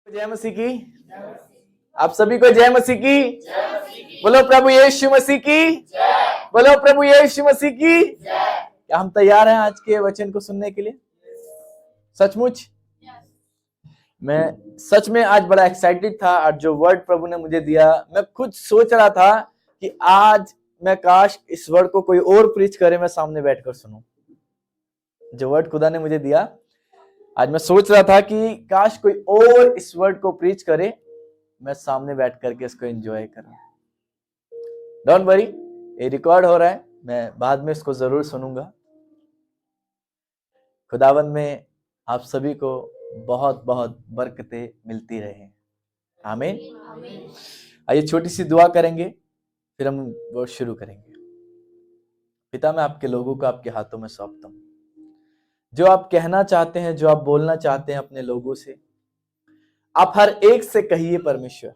जय मसीह की। आप सभी को जय मसीह की। बोलो प्रभु यीशु मसीह की। बोलो प्रभु यीशु मसीह की। क्या हम तैयार हैं आज के वचन को सुनने के लिए? सचमुच मैं सच में आज बड़ा एक्साइटेड था। आज जो वर्ड प्रभु ने मुझे दिया, मैं खुद सोच रहा था कि आज मैं काश इस वर्ड को कोई और प्रीच करे, मैं सामने बैठकर सुनूं। जो वर्ड खुदा ने मुझे दिया, आज मैं सोच रहा था कि काश कोई और इस वर्ड को प्रीच करे, मैं सामने बैठ करके इसको एंजॉय करूं। डोंट वरी, ये रिकॉर्ड हो रहा है, मैं बाद में इसको जरूर सुनूंगा। खुदावंद में आप सभी को बहुत बहुत बरकतें मिलती रहे। आमीन। आइए छोटी सी दुआ करेंगे, फिर हम वो शुरू करेंगे। पिता, मैं आपके लोगों को आपके हाथों में सौंपता हूँ। जो आप कहना चाहते हैं, जो आप बोलना चाहते हैं अपने लोगों से, आप हर एक से कहिए। परमेश्वर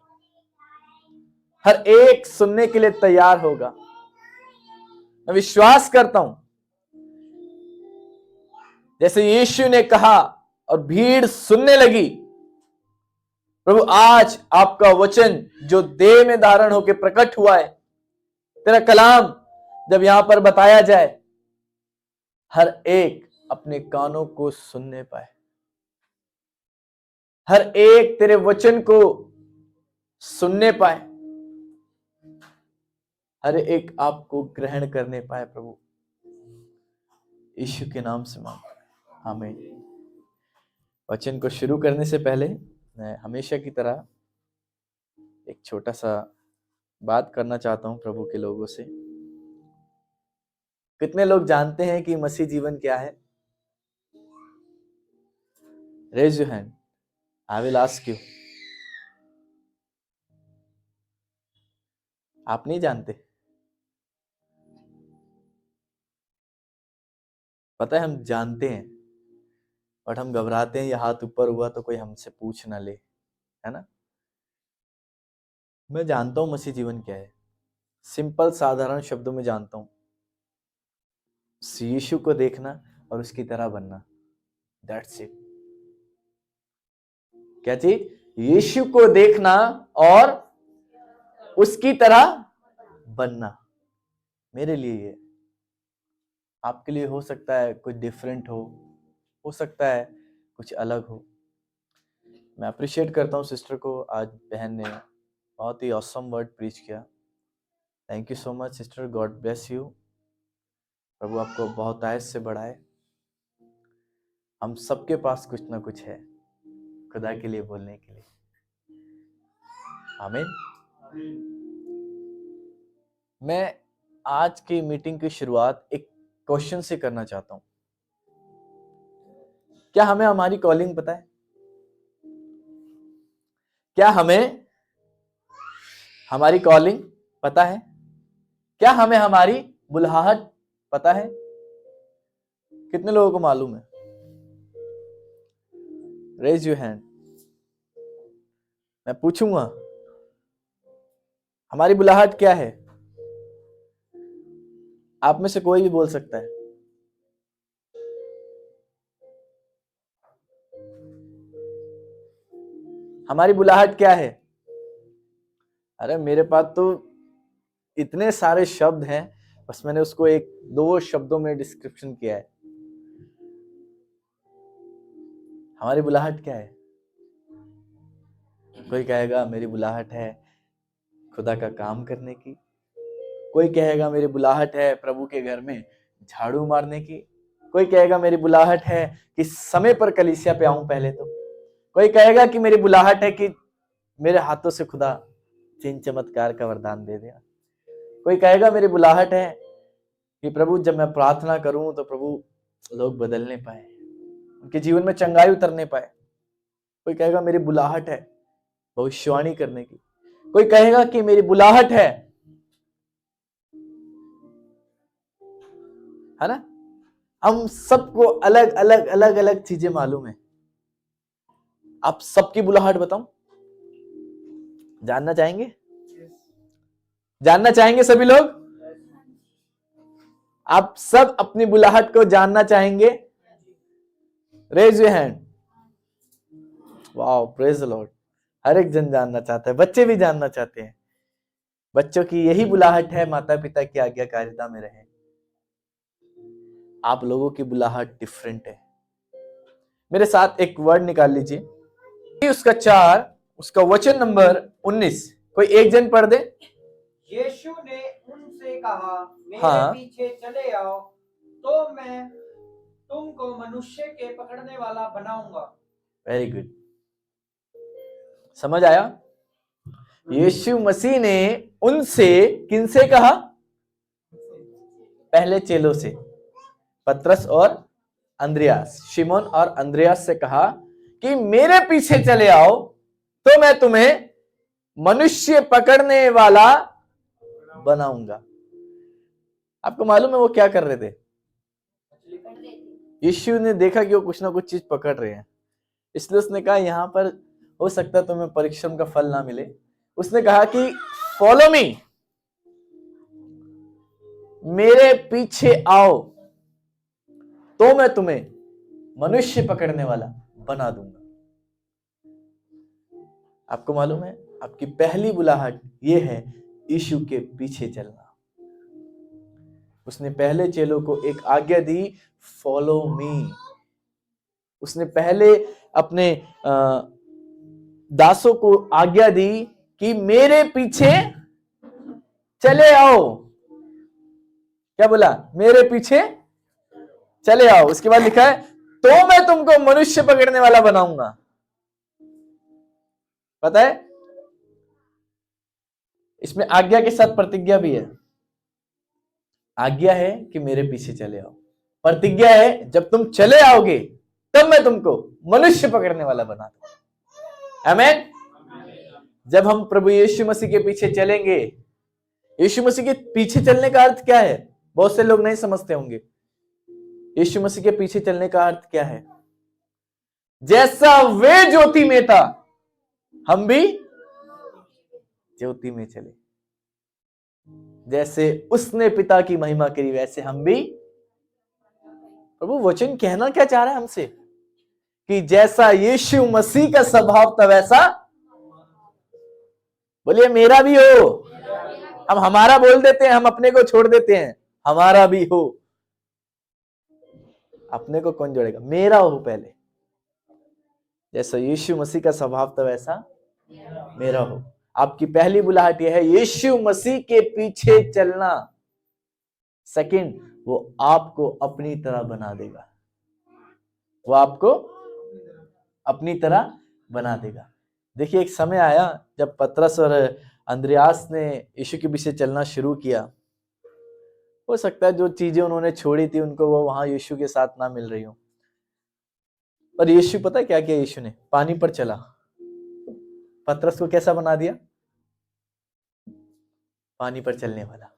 हर एक सुनने के लिए तैयार होगा। मैं विश्वास करता हूं, जैसे यीशु ने कहा और भीड़ सुनने लगी। प्रभु आज आपका वचन जो देह में धारण होकर प्रकट हुआ है, तेरा कलाम जब यहां पर बताया जाए, हर एक अपने कानों को सुनने पाए, हर एक तेरे वचन को सुनने पाए, हर एक आपको ग्रहण करने पाए। प्रभु यीशु के नाम से मांग, आमीन। वचन को शुरू करने से पहले मैं हमेशा की तरह एक छोटा सा बात करना चाहता हूं प्रभु के लोगों से। कितने लोग जानते हैं कि मसीह जीवन क्या है? Raise your hand, I will ask you. आप नहीं जानते? पता है हम जानते हैं, बट हम घबराते हैं, ये हाथ ऊपर हुआ तो कोई हमसे पूछ ना ले, है ना? मैं जानता हूं मसीह जीवन क्या है। सिंपल साधारण शब्दों में जानता हूं, यीशु को देखना और उसकी तरह बनना। That's it. क्या चीज? यीशु को देखना और उसकी तरह बनना। मेरे लिए ये, आपके लिए हो सकता है कुछ डिफरेंट हो सकता है कुछ अलग हो। मैं अप्रिशिएट करता हूँ सिस्टर को, आज बहन ने बहुत ही ऑसम वर्ड प्रीच किया। Thank you so much sister, God bless you. प्रभु आपको बहुत आयत से बढ़ाए। हम सबके पास कुछ ना कुछ है खुदा के लिए बोलने के लिए। आमीन। मैं आज की मीटिंग की शुरुआत एक क्वेश्चन से करना चाहता हूं। क्या हमें हमारी कॉलिंग पता है? क्या हमें हमारी कॉलिंग पता है? क्या हमें हमारी बुलाहट पता है? कितने लोगों को मालूम है? Raise your hand. मैं पूछूंगा, हमारी बुलाहट क्या है? आप में से कोई भी बोल सकता है। हमारी बुलाहट क्या है? अरे मेरे पास तो इतने सारे शब्द हैं, बस मैंने उसको एक दो शब्दों में डिस्क्रिप्शन किया है। हमारी बुलाहट क्या है? कोई कहेगा मेरी बुलाहट है खुदा का काम करने की। कोई कहेगा मेरी बुलाहट है प्रभु के घर में झाड़ू मारने की। कोई कहेगा मेरी बुलाहट है कि समय पर कलीसिया पे आऊं पहले तो। कोई कहेगा कि मेरी बुलाहट है कि मेरे हाथों से खुदा चिन्ह चमत्कार का वरदान दे देगा। कोई कहेगा मेरी बुलाहट है कि प्रभु जब मैं प्रार्थना करूं तो प्रभु लोग बदलने पाए, उनके जीवन में चंगाई उतरने पाए। कोई कहेगा मेरी बुलाहट है भविष्यवाणी करने की। कोई कहेगा कि मेरी बुलाहट है ना? हम सबको अलग अलग अलग अलग चीजें मालूम है। आप सबकी बुलाहट बताऊं? जानना चाहेंगे? जानना चाहेंगे सभी लोग? आप सब अपनी बुलाहट को जानना चाहेंगे? Raise your hand. Wow, praise the Lord. हर एक जन जानना चाहता है, बच्चे भी जानना चाहते हैं। बच्चों की यही बुलाहट है, माता पिता की आज्ञाकारिता में रहें। आप लोगों की बुलाहट डिफरेंट है। मेरे साथ एक वर्ड निकाल लीजिए, उसका 4, उसका वचन नंबर 19। कोई एक जन पढ़ दे। यीशु ने उनसे कहा, मेरे पीछे चले आओ तो मैं तुमको मनुष्य के पकड़ने वाला बनाऊंगा। वेरी गुड, समझ आया? यीशु मसीह ने उनसे, किनसे कहा? पहले चेलों से, पतरस और अंद्रयास, शिमोन और अंद्रयास से कहा कि मेरे पीछे चले आओ तो मैं तुम्हें मनुष्य पकड़ने वाला बनाऊंगा। आपको मालूम है वो क्या कर रहे थे? यीशु ने देखा कि वो कुछ ना कुछ चीज पकड़ रहे हैं, इसलिए उसने कहा यहां पर हो सकता है तुम्हें परिश्रम का फल ना मिले। उसने कहा कि फॉलो मी, मेरे पीछे आओ तो मैं तुम्हें मनुष्य पकड़ने वाला बना दूंगा। आपको मालूम है आपकी पहली बुलाहट ये है, यीशु के पीछे चलना। उसने पहले चेलों को एक आज्ञा दी, फॉलो मी। उसने पहले अपने दासों को आज्ञा दी कि मेरे पीछे चले आओ। क्या बोला? मेरे पीछे चले आओ। उसके बाद लिखा है तो मैं तुमको मनुष्य पकड़ने वाला बनाऊंगा। पता है इसमें आज्ञा के साथ प्रतिज्ञा भी है। आज्ञा है कि मेरे पीछे चले आओ, प्रतिज्ञा है जब तुम चले आओगे तब मैं तुमको मनुष्य पकड़ने वाला बना दूंगा। आमीन। जब हम प्रभु यीशु मसीह के पीछे चलेंगे, यीशु मसीह के पीछे चलने का अर्थ क्या है? बहुत से लोग नहीं समझते होंगे। यीशु मसीह के पीछे चलने का अर्थ क्या है? जैसा वे ज्योति में था हम भी ज्योति में चले, जैसे उसने पिता की महिमा करी वैसे हम भी। प्रभु वचन कहना क्या चाह रहा है हमसे? कि जैसा यीशु मसीह का स्वभाव था वैसा, बोलिए मेरा भी हो। हम हमारा बोल देते हैं, हम अपने को छोड़ देते हैं। हमारा भी हो। अपने को कौन जोड़ेगा? मेरा हो पहले। जैसा यीशु मसीह का स्वभाव था वैसा मेरा हो। आपकी पहली बुलाहट यह है, यीशु मसीह के पीछे चलना। सेकंड, वो आपको अपनी तरह बना देगा। वो आपको अपनी तरह बना देगा। देखिए एक समय आया जब पतरस और अंद्रयास ने यीशु के पीछे चलना शुरू किया। हो सकता है जो चीजें उन्होंने छोड़ी थी उनको वो वहां यीशु के साथ ना मिल रही हो, पर यीशु पता है क्या किया? यीशु ने पानी पर चला, पतरस को कैसा बना दिया? पानी पर चलने वाला।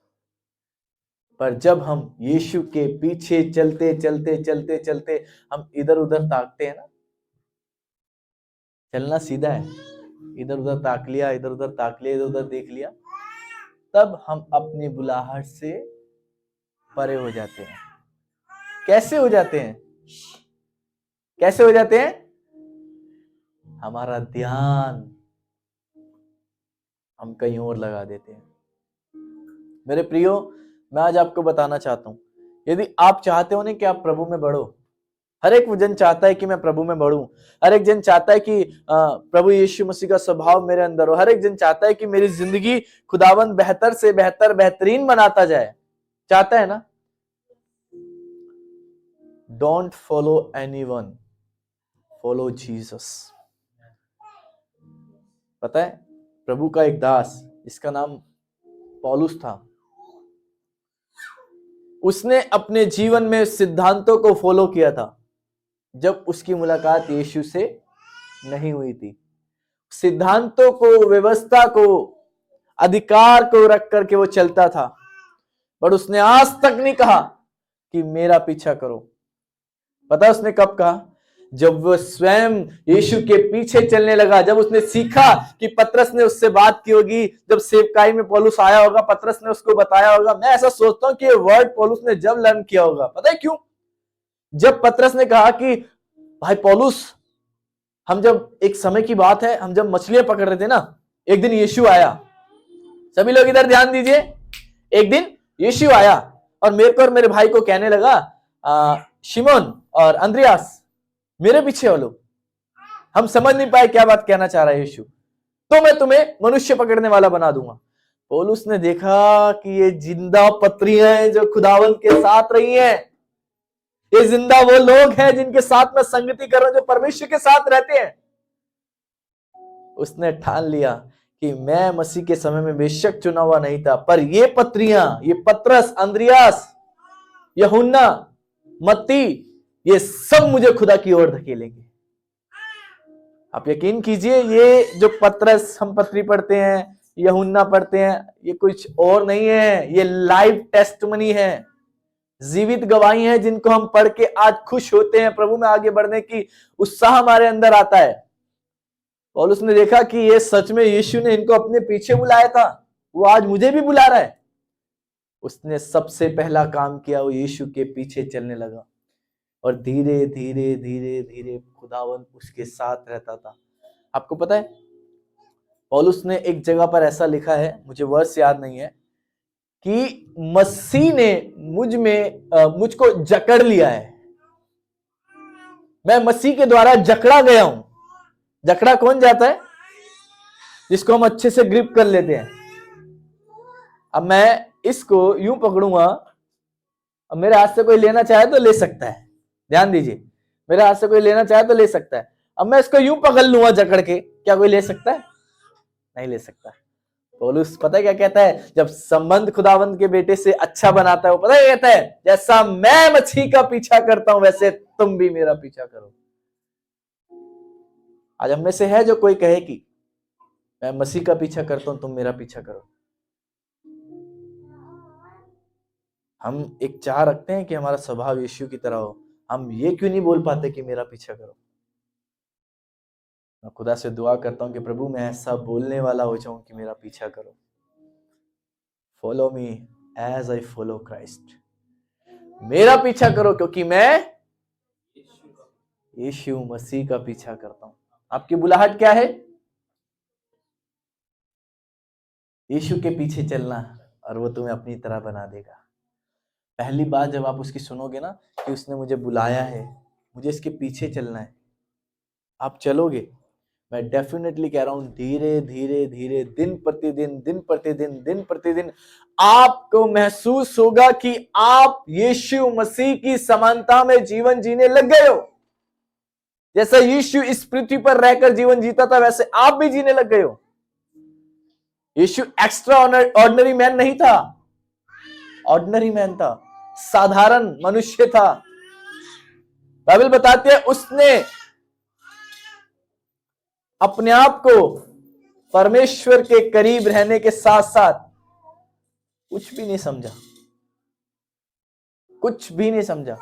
पर जब हम यीशु के पीछे चलते चलते चलते चलते हम इधर उधर ताकते हैं ना, चलना सीधा है, इधर उधर ताक लिया, इधर उधर ताक लिया, इधर उधर देख लिया, तब हम अपनी बुलाहट से परे हो जाते हैं। कैसे हो जाते हैं? कैसे हो जाते हैं? हमारा ध्यान हम कहीं और लगा देते हैं। मेरे प्रियो, मैं आज आपको बताना चाहता हूं, यदि आप चाहते हो ना कि आप प्रभु में बढ़ो, हर एक जन चाहता है कि मैं प्रभु में बढ़ूं, हर एक जन चाहता है कि प्रभु यीशु मसीह का स्वभाव मेरे अंदर हो, हर एक जन चाहता है कि मेरी जिंदगी खुदावंद बेहतर से बेहतर, बेहतरीन बनाता जाए, चाहता है ना? Don't follow anyone, follow Jesus. पता है प्रभु का एक दास, इसका नाम पौलुस था, उसने अपने जीवन में सिद्धांतों को फॉलो किया था जब उसकी मुलाकात यीशु से नहीं हुई थी। सिद्धांतों को, व्यवस्था को, अधिकार को रख करके वो चलता था, पर उसने आज तक नहीं कहा कि मेरा पीछा करो। पता उसने कब कहा? जब वो स्वयं यीशु के पीछे चलने लगा, जब उसने सीखा कि पतरस ने उससे बात की होगी, जब सेवकाई में पौलुस आया होगा, पतरस ने उसको बताया होगा। मैं ऐसा सोचता हूं कि ये वर्ड पौलुस ने जब लर्न किया होगा, पता है क्यों? जब पतरस ने कहा कि भाई पौलुस, हम जब, एक समय की बात है, हम जब मछलियां पकड़ रहे थे ना, एक दिन यीशु आया। सभी लोग इधर ध्यान दीजिए। एक दिन यीशु आया और मेरे को और मेरे भाई को कहने लगा, शिमोन और अंद्रियास मेरे पीछे हो लो। हम समझ नहीं पाए क्या बात कहना चाह रहा है यीशु। तो मैं तुम्हें मनुष्य पकड़ने वाला बना दूंगा। पौलुस ने देखा कि ये जिंदा पत्रियां हैं जो खुदावंत के साथ रही हैं। ये जिंदा वो लोग हैं जिनके साथ मैं संगति कर रहा हूं, जो परमेश्वर के साथ रहते हैं। उसने ठान लिया कि मैं मसीह के समय में बेशक चुना हुआ नहीं था, पर ये पत्रियां, ये पत्रस, अंद्रियास, यूहन्ना, मत्ती, ये सब मुझे खुदा की ओर धकेलेंगे। आप यकीन कीजिए, ये जो पत्रस हम पत्री पढ़ते हैं, यूहन्ना पढ़ते हैं, ये कुछ और नहीं है, ये लाइव टेस्टमनी है, जीवित गवाही है, जिनको हम पढ़ के आज खुश होते हैं। प्रभु में आगे बढ़ने की उत्साह हमारे अंदर आता है। और उसने देखा कि ये सच में यीशु ने इनको अपने पीछे बुलाया था, वो आज मुझे भी बुला रहा है। उसने सबसे पहला काम किया, वो यीशु के पीछे चलने लगा और धीरे धीरे धीरे धीरे खुदावंत उसके साथ रहता था। आपको पता है, पौलुस ने एक जगह पर ऐसा लिखा है, मुझे वर्ष याद नहीं है, कि मसीह ने मुझको जकड़ लिया है। मैं मसीह के द्वारा जकड़ा गया हूं। जकड़ा कौन जाता है? जिसको हम अच्छे से ग्रिप कर लेते हैं। अब मैं इसको यूं पकड़ूंगा, अब मेरे हाथ से कोई लेना चाहे तो ले सकता है। ध्यान दीजिए, मेरे हाथ से कोई लेना चाहे तो ले सकता है। अब मैं इसको यूं पकड़ लूंगा जकड़ के, क्या कोई ले सकता है? नहीं ले सकता। पौलुस पता है क्या कहता है? जब संबंध खुदावंत के बेटे से अच्छा बनाता है, वो पता है क्या कहता है? जैसा मैं मसीह का पीछा करता हूं, वैसे तुम भी मेरा पीछा करो। आज हम में से है जो कोई कहे कि मैं मसीह का पीछा करता हूं, तुम मेरा पीछा करो। हम एक चाह रखते हैं कि हमारा स्वभाव यीशु की तरह हो। हम ये क्यों नहीं बोल पाते कि मेरा पीछा करो? मैं खुदा से दुआ करता हूं कि प्रभु मैं ऐसा बोलने वाला हो जाऊं कि मेरा पीछा करो। Follow me as I follow Christ. मेरा पीछा करो क्योंकि मैं यीशु मसीह का पीछा करता हूं। आपकी बुलाहट क्या है? यीशु के पीछे चलना, और वो तुम्हें अपनी तरह बना देगा। पहली बात जब आप उसकी सुनोगे ना कि उसने मुझे बुलाया है, मुझे इसके पीछे चलना है, आप चलोगे। मैं डेफिनेटली कह रहा हूं, धीरे धीरे धीरे, दिन प्रतिदिन, दिन प्रतिदिन, दिन प्रतिदिन आपको महसूस होगा कि आप यीशु मसीह की समानता में जीवन जीने लग गए हो। जैसा यीशु इस पृथ्वी पर रहकर जीवन जीता था, वैसे आप भी जीने लग गए हो। यीशु एक्स्ट्रा ऑर्डिनरी मैन नहीं था, ऑर्डिनरी मैन था, साधारण मनुष्य था। बाइबल बताती है उसने अपने आप को परमेश्वर के करीब रहने के साथ साथ कुछ भी नहीं समझा, कुछ भी नहीं समझा।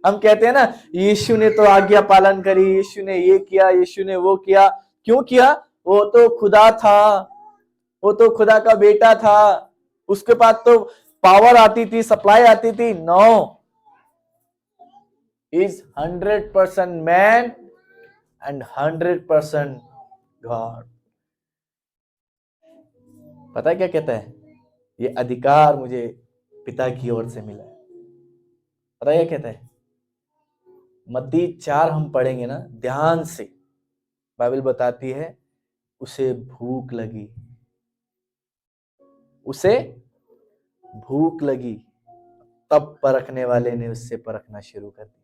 हम कहते हैं ना, यीशु ने तो आज्ञा पालन करी, यीशु ने ये किया, यीशु ने वो किया। क्यों किया? वो तो खुदा था, वो तो खुदा का बेटा था, उसके पास तो पावर आती थी, सप्लाई आती थी। No, is 100% man and 100% God. पता है क्या कहता है? ये अधिकार मुझे पिता की ओर से मिला है। पता है क्या कहता है? मत्ती 4 हम पढ़ेंगे ना ध्यान से, बाइबल बताती है उसे भूख लगी, उसे भूख लगी, तब परखने वाले ने उससे परखना शुरू कर दिया।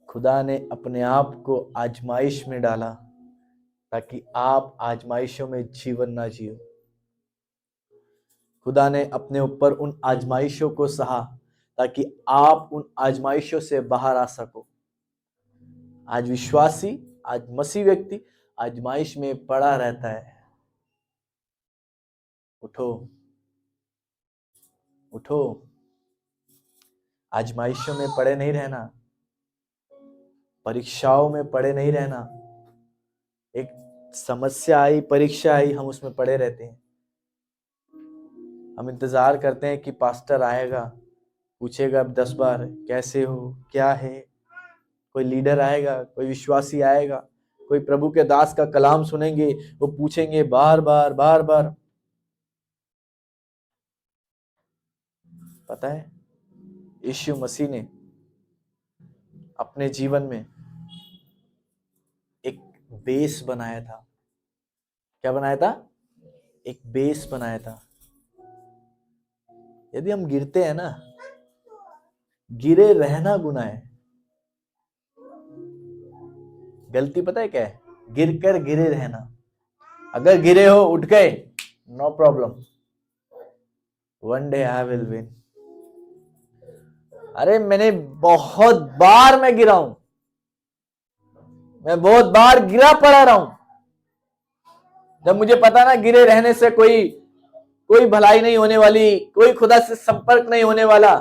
खुदा ने अपने आप को आजमाइश में डाला ताकि आप आजमाइशों में जीवन ना जियो। खुदा ने अपने ऊपर उन आजमाइशों को सहा ताकि आप उन आजमाइशों से बाहर आ सको। आज विश्वासी, आज मसीह व्यक्ति आजमाइश में पड़ा रहता है। उठो, उठो, आजमाइशों में पड़े नहीं रहना, परीक्षाओं में पड़े नहीं रहना। एक समस्या आई, परीक्षा आई, हम उसमें पड़े रहते हैं। हम इंतजार करते हैं कि पास्टर आएगा, पूछेगा 10 बार कैसे हो, क्या है। कोई लीडर आएगा, कोई विश्वासी आएगा, कोई प्रभु के दास का कलाम सुनेंगे, वो पूछेंगे बार बार बार बार। पता है, यीशु मसीह ने अपने जीवन में एक बेस बनाया था। क्या बनाया था? एक बेस बनाया था। यदि हम गिरते हैं ना, गिरे रहना गुनाह है। गलती पता है क्या है? गिर कर गिरे रहना। अगर गिरे हो, उठ गए, no problem, one day I will win. अरे मैंने बहुत बार मैं गिरा हूं, मैं बहुत बार गिरा पड़ा रहा हूं। जब मुझे पता ना गिरे रहने से कोई भलाई नहीं होने वाली, कोई खुदा से संपर्क नहीं होने वाला,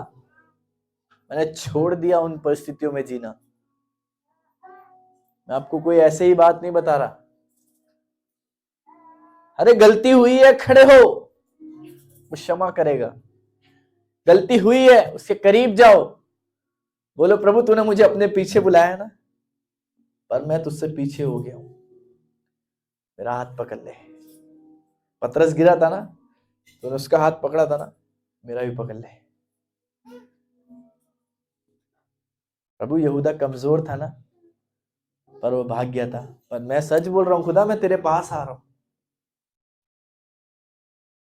मैंने छोड़ दिया उन परिस्थितियों में जीना। मैं आपको कोई ऐसे ही बात नहीं बता रहा। अरे गलती हुई है, खड़े हो, वो क्षमा करेगा। गलती हुई है, उसके करीब जाओ, बोलो प्रभु तूने मुझे अपने पीछे बुलाया ना, पर मैं तुझसे पीछे हो गया हूं, मेरा हाथ पकड़ ले। पतरस गिरा था ना, तूने उसका हाथ पकड़ा था ना, मेरा भी पकड़ ले। प्रभु यहूदा कमजोर था ना, पर वो भाग गया था। पर मैं सच बोल रहा हूं खुदा, मैं तेरे पास आ रहा हूं।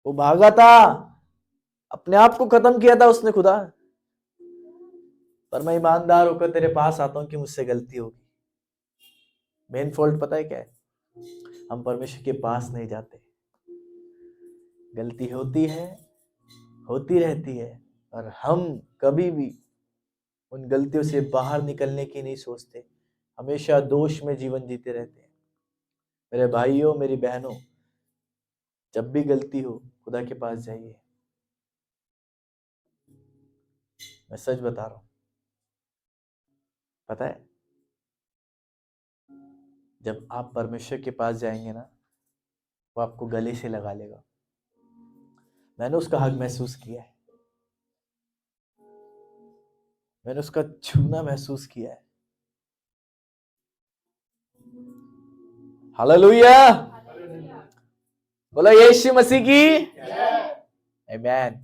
वो भागा था, अपने आप को खत्म किया था उसने खुदा, पर मैं ईमानदार होकर तेरे पास आता हूं कि मुझसे गलती होगी। मेन फॉल्ट पता है क्या है? हम परमेश्वर के पास नहीं जाते। गलती होती है, होती रहती है, और हम कभी भी उन गलतियों से बाहर निकलने की नहीं सोचते, हमेशा दोष में जीवन जीते रहते हैं। मेरे भाइयों, मेरी बहनों, जब भी गलती हो खुदा के पास जाइए। मैं सच बता रहा हूं, पता है, जब आप परमेश्वर के पास जाएंगे ना, वो आपको गले से लगा लेगा। मैंने उसका हक महसूस किया है, मैंने उसका छूना महसूस किया है। हालेलुया, बोलो यीशु मसीह की आमीन।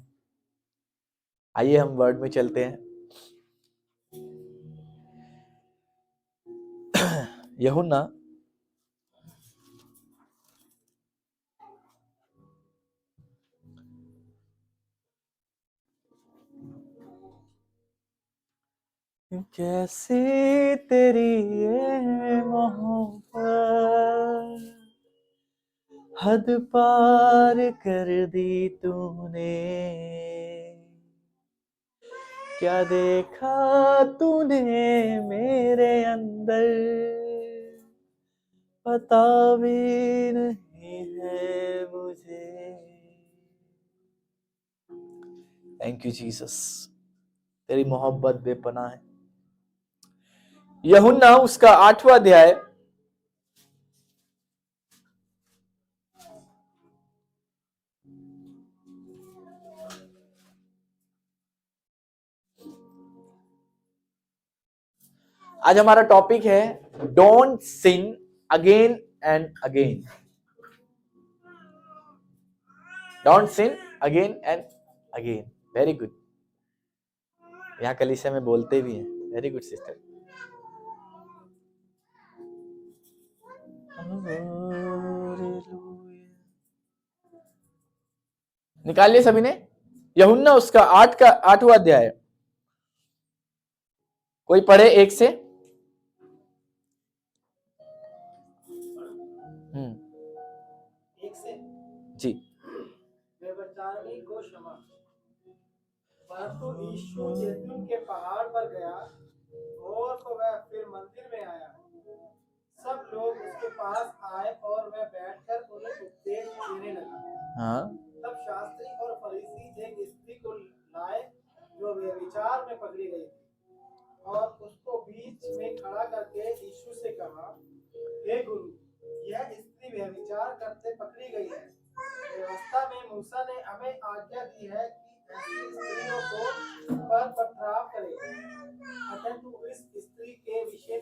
आइए हम वर्ड में चलते हैं। यूहन्ना कैसे तेरी ये मोहब्बत हद पार कर दी तूने, क्या देखा तूने मेरे अंदर, पता भी नहीं है मुझे। थैंक यू जीसस, तेरी मोहब्बत बेपनाह है। यूहन्ना उसका 8वां अध्याय आज हमारा टॉपिक है don't sin again and again. Don't sin again and again. Very good, यहाँ कलीसिया में बोलते भी हैं। Very good sister. निकालिए सभी ने यूहन्ना उसका 8वां अध्याय। कोई पढ़े एक से। एक से जी। व्यभिचारिणी को क्षमा। परंतु यीशु जैतून के पहाड़ पर गया और तो वह फिर मंदिर में आया। सब लोग उसके पास आए और वह बैठकर उन्हें उपदेश देने लगा। हाँ, तब शास्त्री और फरीसी एक स्त्री को लाए जो व्यभिचार में पकड़ी गई थी, और उसको बीच में खड़ा करके यीशु से कहा, हे गुरु, यह स्त्री व्यभिचार करते पकड़ी गई है। व्यवस्था में मूसा ने हमें आज्ञा दी है कि ऐसी स्त्रियों को पर पथराव करे। अतः तू इस स्त्री के विषय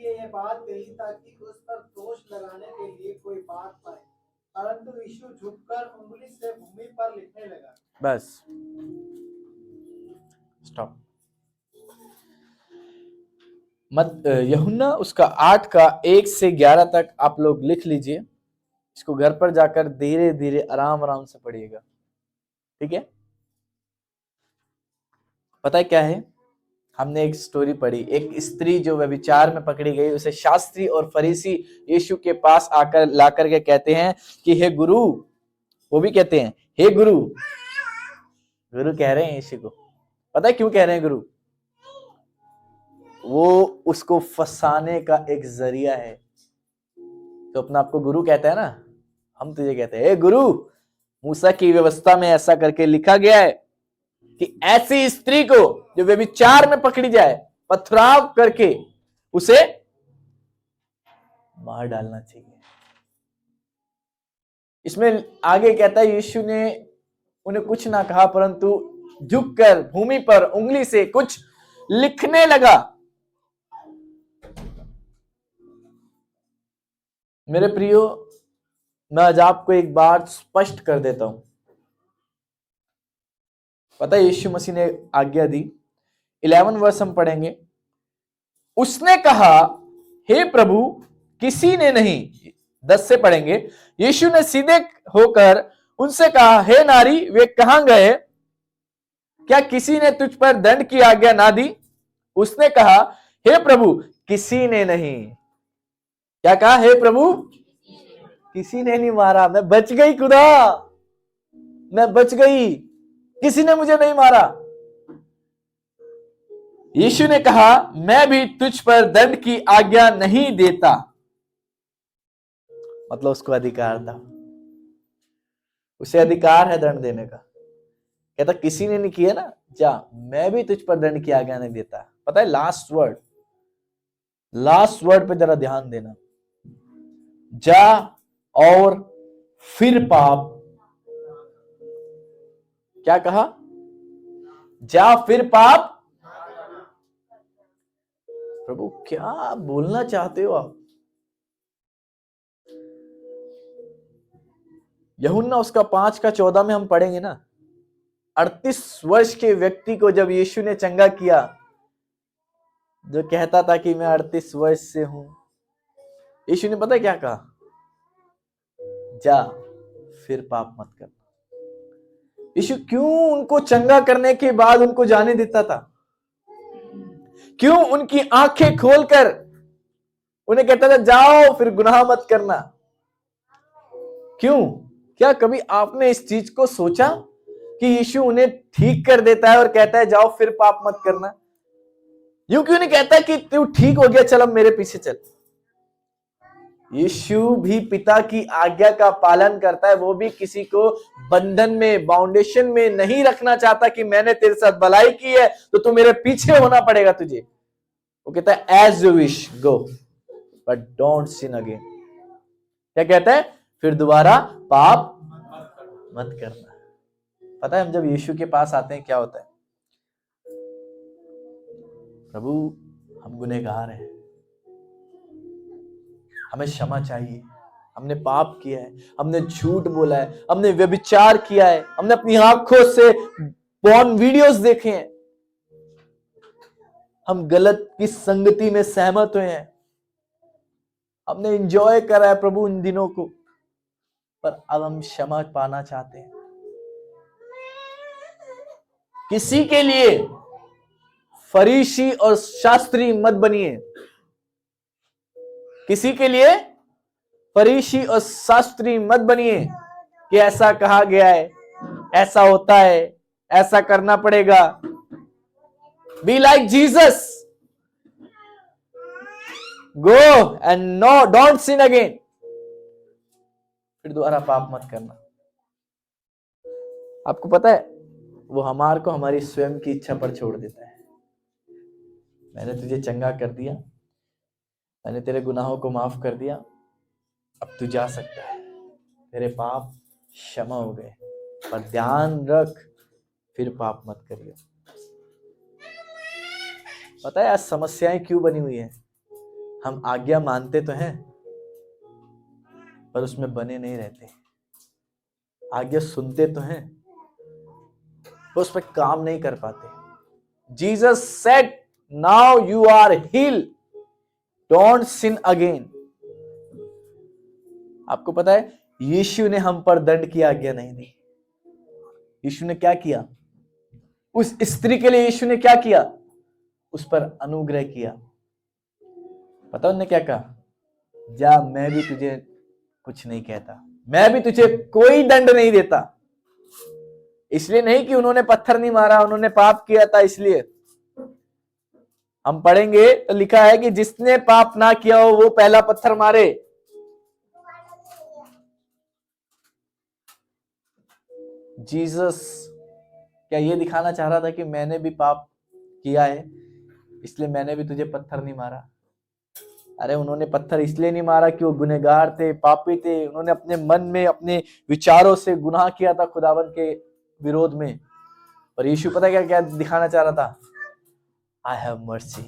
लिए यह बात कही ताकि उस पर दोष लगाने के लिए कोई बात पाए, परंतु यीशु झुककर उंगली से भूमि पर लिखने लगा। Bus stop. मत यूहन्ना उसका 8 का 1 से 11 तक आप लोग लिख लीजिए। इसको घर पर जाकर धीरे धीरे आराम आराम से पढ़िएगा, ठीक है। पता है क्या है, हमने एक स्टोरी पढ़ी, एक स्त्री जो व्यभिचार में पकड़ी गई, उसे शास्त्री और फरीसी यीशु के पास आकर लाकर के कहते हैं कि हे गुरु, वो भी कहते हैं हे गुरु। गुरु कह रहे हैं यीशु को। पता है क्यों कह रहे हैं गुरु? वो उसको फंसाने का एक जरिया है। तो अपना आपको गुरु कहता है ना, हम तुझे कहते हैं हे गुरु, मूसा की व्यवस्था में ऐसा करके लिखा गया है कि ऐसी स्त्री को जो व्यभिचार में पकड़ी जाए, पथराव करके उसे मार डालना चाहिए। इसमें आगे कहता है यीशु ने उन्हें कुछ ना कहा, परंतु झुककर भूमि पर उंगली से कुछ लिखने लगा। मेरे प्रियो, मैं आज आपको एक बात स्पष्ट कर देता हूं। पता है यीशु मसीह ने आज्ञा दी, 11 वर्ष हम पढ़ेंगे। उसने कहा हे प्रभु, किसी ने नहीं। 10 से पढ़ेंगे। यीशु ने सीधे होकर उनसे कहा हे नारी, वे कहां गए? क्या किसी ने तुझ पर दंड की आज्ञा ना दी? उसने कहा हे प्रभु, किसी ने नहीं। क्या कहा? हे प्रभु, किसी ने नहीं मारा, मैं बच गई खुदा, मैं बच गई, किसी ने मुझे नहीं मारा। यीशु ने कहा मैं भी तुझ पर दंड की आज्ञा नहीं देता। मतलब उसको अधिकार था, उसे अधिकार है दंड देने का। कहता किसी ने नहीं किया ना, जा, मैं भी तुझ पर दंड की आज्ञा नहीं देता। पता है लास्ट वर्ड पे जरा ध्यान देना। जा और फिर पाप। क्या कहा? जा फिर पाप। प्रभु क्या बोलना चाहते हो आप? यूहन्ना उसका 5 का 14 में हम पढ़ेंगे ना, 38 वर्ष के व्यक्ति को जब यीशु ने चंगा किया, जो कहता था कि मैं 38 वर्ष से हूं, यीशु ने पता है क्या कहा? जा फिर पाप मत कर। यीशु क्यों उनको चंगा करने के बाद उनको जाने देता था? क्यों उनकी आंखें खोलकर उन्हें कहता था जाओ फिर गुनाह मत करना? क्यों? क्या कभी आपने इस चीज को सोचा कि यीशु उन्हें ठीक कर देता है और कहता है जाओ फिर पाप मत करना? यूं क्यों नहीं कहता कि तू ठीक हो गया, चल अब मेरे पीछे चल? यीशु भी पिता की आज्ञा का पालन करता है। वो भी किसी को बंधन में, बाउंडेशन में नहीं रखना चाहता कि मैंने तेरे साथ भलाई की है तो तू मेरे पीछे होना पड़ेगा तुझे। वो कहता है as you wish go but don't sin again. क्या कहता है? फिर दोबारा पाप मत करना। पता है हम जब यीशु के पास आते हैं क्या होता है? प्रभु हम गुनहगार हैं, हमें क्षमा चाहिए, हमने पाप किया है, हमने झूठ बोला है, हमने व्यभिचार किया है, हमने अपनी आंखों से पॉर्न वीडियोस देखे हैं, हम गलत की संगति में सहमत हुए हैं, हमने एंजॉय करा है प्रभु इन दिनों को, पर अब हम क्षमा पाना चाहते हैं। किसी के लिए फरीसी और शास्त्री मत बनिए। किसी के लिए फरीसी और शास्त्री मत बनिए कि ऐसा कहा गया है, ऐसा होता है, ऐसा करना पड़ेगा। Be like Jesus, go and no don't sin again. फिर दोबारा पाप मत करना। आपको पता है वो हमारे को हमारी स्वयं की इच्छा पर छोड़ देता है। मैंने तुझे चंगा कर दिया, मैंने तेरे गुनाहों को माफ कर दिया, अब तू जा सकता है, तेरे पाप क्षमा हो गए, पर ध्यान रख फिर पाप मत करियो। पता है आज समस्याएं क्यों बनी हुई है? हम आज्ञा मानते तो हैं पर उसमें बने नहीं रहते। आज्ञा सुनते तो हैं पर उस पर काम नहीं कर पाते। Jesus said now you are healed, don't sin again. आपको पता है यीशु ने हम पर दंड की आज्ञा नहीं दी। यीशु ने क्या किया? उस स्त्री के लिए यीशु ने क्या किया? उस पर अनुग्रह किया। पता उन्होंने क्या कहा? जा, मैं भी तुझे कुछ नहीं कहता, मैं भी तुझे कोई दंड नहीं देता। इसलिए नहीं कि उन्होंने पत्थर नहीं मारा, उन्होंने पाप किया था इसलिए। हम पढ़ेंगे तो लिखा है कि जिसने पाप ना किया हो वो पहला पत्थर मारे। जीसस क्या ये दिखाना चाह रहा था कि मैंने भी पाप किया है इसलिए मैंने भी तुझे पत्थर नहीं मारा? अरे उन्होंने पत्थर इसलिए नहीं मारा कि वो गुनहगार थे, पापी थे। उन्होंने अपने मन में, अपने विचारों से गुनाह किया था खुदावन के विरोध में। और यीशु पता क्या क्या दिखाना चाह रहा था? I have mercy,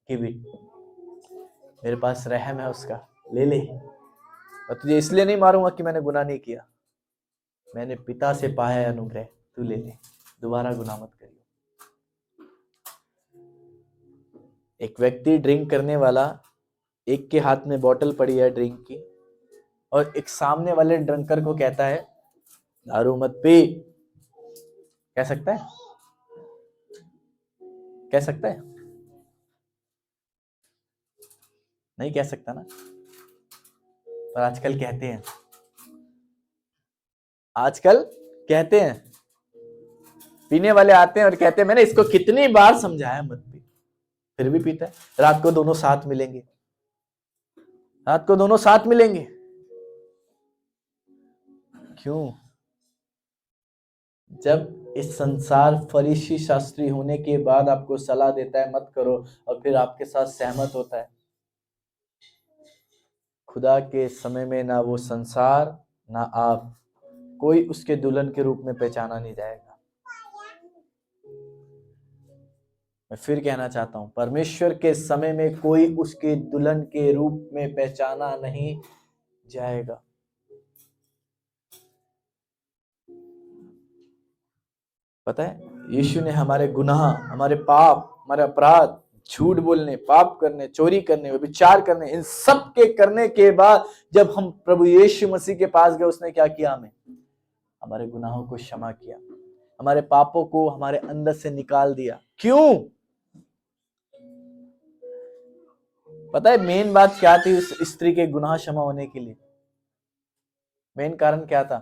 give it. मेरे पास रहम है उसका, ले ले। और तुझे इसलिए नहीं मारूंगा कि मैंने गुनाह नहीं किया, मैंने पिता से पाया है अनुग्रह, तू ले ले, दोबारा गुनाह मत करियो। एक व्यक्ति ड्रिंक करने वाला, एक के हाथ में बोतल पड़ी है ड्रिंक की, और एक सामने वाले ड्रंकर को कहता है दारू मत पी। कह सकता है? कह सकता है? नहीं कह सकता ना। पर आजकल कहते हैं, आजकल कहते हैं। पीने वाले आते हैं और कहते हैं मैंने इसको कितनी बार समझाया मत पी, फिर भी पीता है। रात को दोनों साथ मिलेंगे, रात को दोनों साथ मिलेंगे। क्यों? जब इस संसार फरीसी शास्त्री होने के बाद आपको सलाह देता है मत करो, और फिर आपके साथ सहमत होता है। खुदा के समय में ना वो संसार ना आप, कोई उसके दुल्हन के रूप में पहचाना नहीं जाएगा। मैं फिर कहना चाहता हूं, परमेश्वर के समय में कोई उसके दुल्हन के रूप में पहचाना नहीं जाएगा। पता है यीशु ने हमारे गुनाह, हमारे पाप, हमारे अपराध, झूठ बोलने, पाप करने, चोरी करने, व्यभिचार करने, इन सब के करने के बाद जब हम प्रभु यीशु मसीह के पास गए, उसने क्या किया? हमें हमारे गुनाहों को क्षमा किया, हमारे पापों को हमारे अंदर से निकाल दिया। क्यों? पता है मेन बात क्या थी उस स्त्री के गुनाह क्षमा होने के लिए? मेन कारण क्या था?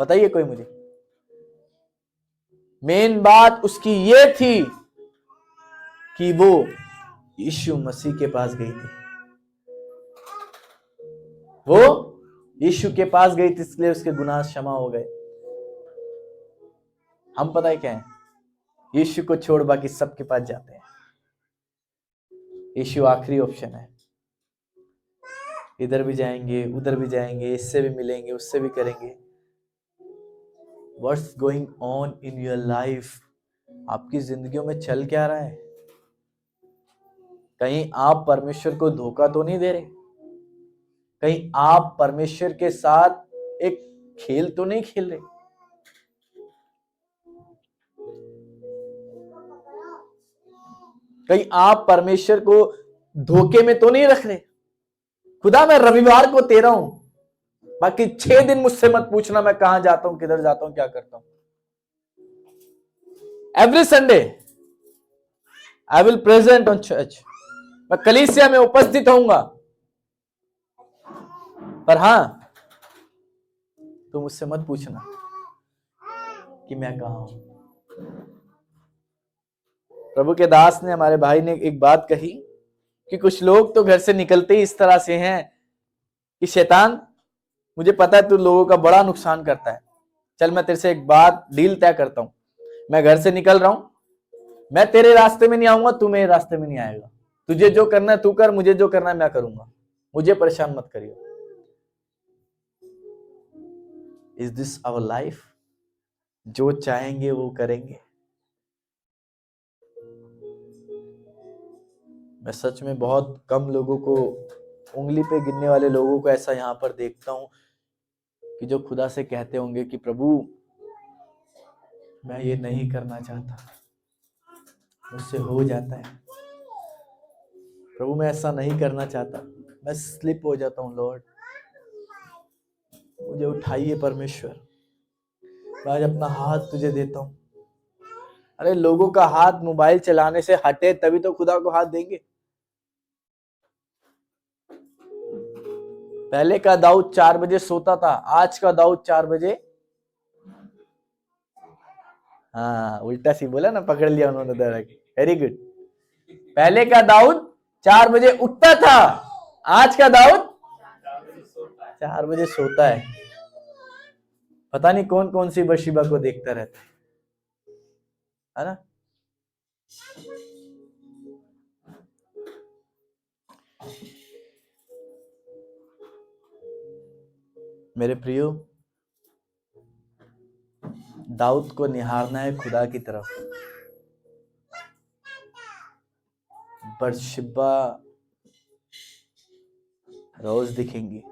बताइए कोई मुझे। मेन बात उसकी ये थी कि वो यीशु मसीह के पास गई थी। वो यीशु के पास गई थी, इसलिए उसके गुनाह क्षमा हो गए। हम पता है क्या है? यीशु को छोड़ बाकी सबके पास जाते हैं। यीशु आखिरी ऑप्शन है। इधर भी जाएंगे, उधर भी जाएंगे, इससे भी मिलेंगे, उससे भी करेंगे। What's going on in your life? आपकी जिंदगियों में चल क्या रहा है? कहीं आप परमेश्वर को धोखा तो नहीं दे रहे? कहीं आप परमेश्वर के साथ एक खेल तो नहीं खेल रहे? कहीं आप परमेश्वर को धोखे में तो नहीं रख रहे? खुदा मैं रविवार को तेरा हूं, बाकी 6 दिन मुझसे मत पूछना मैं कहां जाता हूं, किधर जाता हूं, क्या करता हूं। Every Sunday I will present on church, मैं कलीसिया में उपस्थित होऊंगा, पर हां तो मुझसे मत पूछना कि मैं कहां हूं। प्रभु के दास ने, हमारे भाई ने एक बात कही कि कुछ लोग तो घर से निकलते ही इस तरह से हैं कि शैतान, मुझे पता है तू लोगों का बड़ा नुकसान करता है, चल मैं तेरे से एक बात डील तय करता हूं। मैं घर से निकल रहा हूं, मैं तेरे रास्ते में नहीं आऊंगा, तू मेरे रास्ते में नहीं आएगा। तुझे जो करना है तू कर, मुझे जो करना है मैं करूंगा, मुझे परेशान मत करियो। Is this our life? जो चाहेंगे वो करेंगे। मैं सच में बहुत कम लोगों को, उंगली पे गिनने वाले लोगों को ऐसा यहाँ पर देखता हूँ कि जो खुदा से कहते होंगे कि प्रभु मैं ये नहीं करना चाहता, मुझसे हो जाता है, प्रभु मैं ऐसा नहीं करना चाहता, मैं स्लिप हो जाता हूँ, लॉर्ड मुझे उठाइए परमेश्वर, मैं आज अपना हाथ तुझे देता हूँ। अरे लोगों का हाथ मोबाइल चलाने से हटे तभी तो खुदा को हाथ देंगे। पहले का दाऊद 4 बजे सोता था, आज का दाऊद 4 बजे, हाँ उल्टा सी बोला ना, पकड़ लिया उन्होंने दरा के, वेरी गुड। पहले का दाऊद 4 बजे उठता था, आज का दाऊद 4 बजे सोता है। पता नहीं कौन कौन सी बशीबा को देखता रहता है ना। मेरे प्रियो, दाऊद को निहारना है खुदा की तरफ। बशबा रोज दिखेंगी,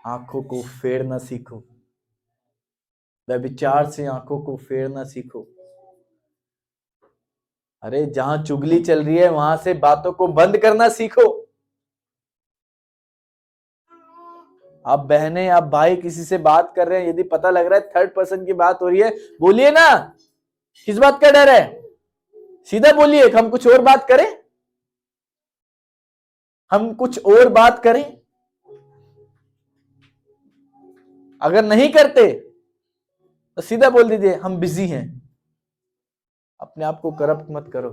आंखों को फेरना सीखो, व्यभिचार से आंखों को फेरना सीखो। अरे जहां चुगली चल रही है वहां से बातों को बंद करना सीखो। आप बहनें, आप भाई किसी से बात कर रहे हैं, यदि पता लग रहा है थर्ड पर्सन की बात हो रही है, बोलिए ना, किस बात का डर है, सीधा बोलिए, हम कुछ और बात करें, हम कुछ और बात करें। अगर नहीं करते तो सीधा बोल दीजिए हम बिजी हैं। अपने आप को करप्ट मत करो।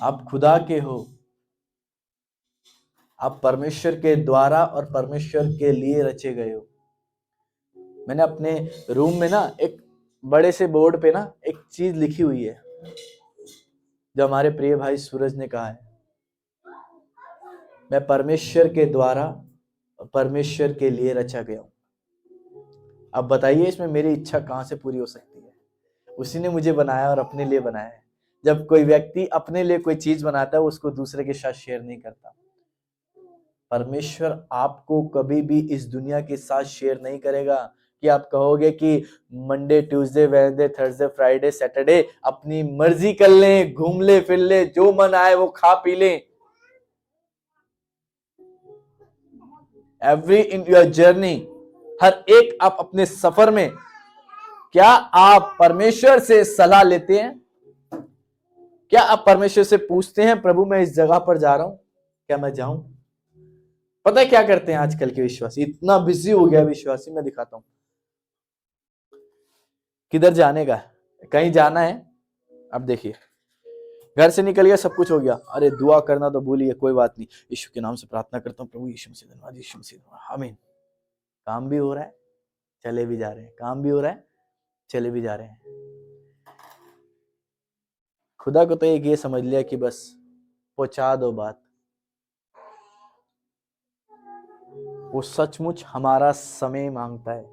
आप खुदा के हो, आप परमेश्वर के द्वारा और परमेश्वर के लिए रचे गए हो। मैंने अपने रूम में ना एक बड़े से बोर्ड पे ना एक चीज लिखी हुई है जो हमारे प्रिय भाई सूरज ने कहा है, मैं परमेश्वर के द्वारा और परमेश्वर के लिए रचा गया हूं। अब बताइए इसमें मेरी इच्छा कहां से पूरी हो सकती है? उसी ने मुझे बनाया और अपने लिए बनाया है। जब कोई व्यक्ति अपने लिए कोई चीज बनाता है उसको दूसरे के साथ शेयर नहीं करता। परमेश्वर आपको कभी भी इस दुनिया के साथ शेयर नहीं करेगा कि आप कहोगे कि Monday, Tuesday, Wednesday, Thursday, Friday, Saturday अपनी मर्जी कर लें, घूम ले, फिर ले, जो मन आए वो खा पी लें। एवरी इन योर जर्नी, हर एक आप अपने सफर में, क्या आप परमेश्वर से सलाह लेते हैं? क्या आप परमेश्वर से पूछते हैं प्रभु मैं इस जगह पर जा रहा हूं, क्या मैं जाऊं? पता है क्या करते हैं आजकल के विश्वासी? इतना बिजी हो गया विश्वासी, मैं दिखाता हूं। किधर जाने का, कहीं जाना है, अब देखिए घर से निकल गया, सब कुछ हो गया, अरे दुआ करना तो भूलिए, कोई बात नहीं, यीशु के नाम से प्रार्थना करता हूँ, प्रभु यीशु मसीह धन्यवाद, यीशु मसीह धन्यवाद, आमीन। काम भी हो रहा है, चले भी जा रहे हैं, काम भी हो रहा है, चले भी जा रहे हैं। खुदा को तो एक ये समझ लिया कि बस पहुंचा दो बात। वो सचमुच हमारा समय मांगता है।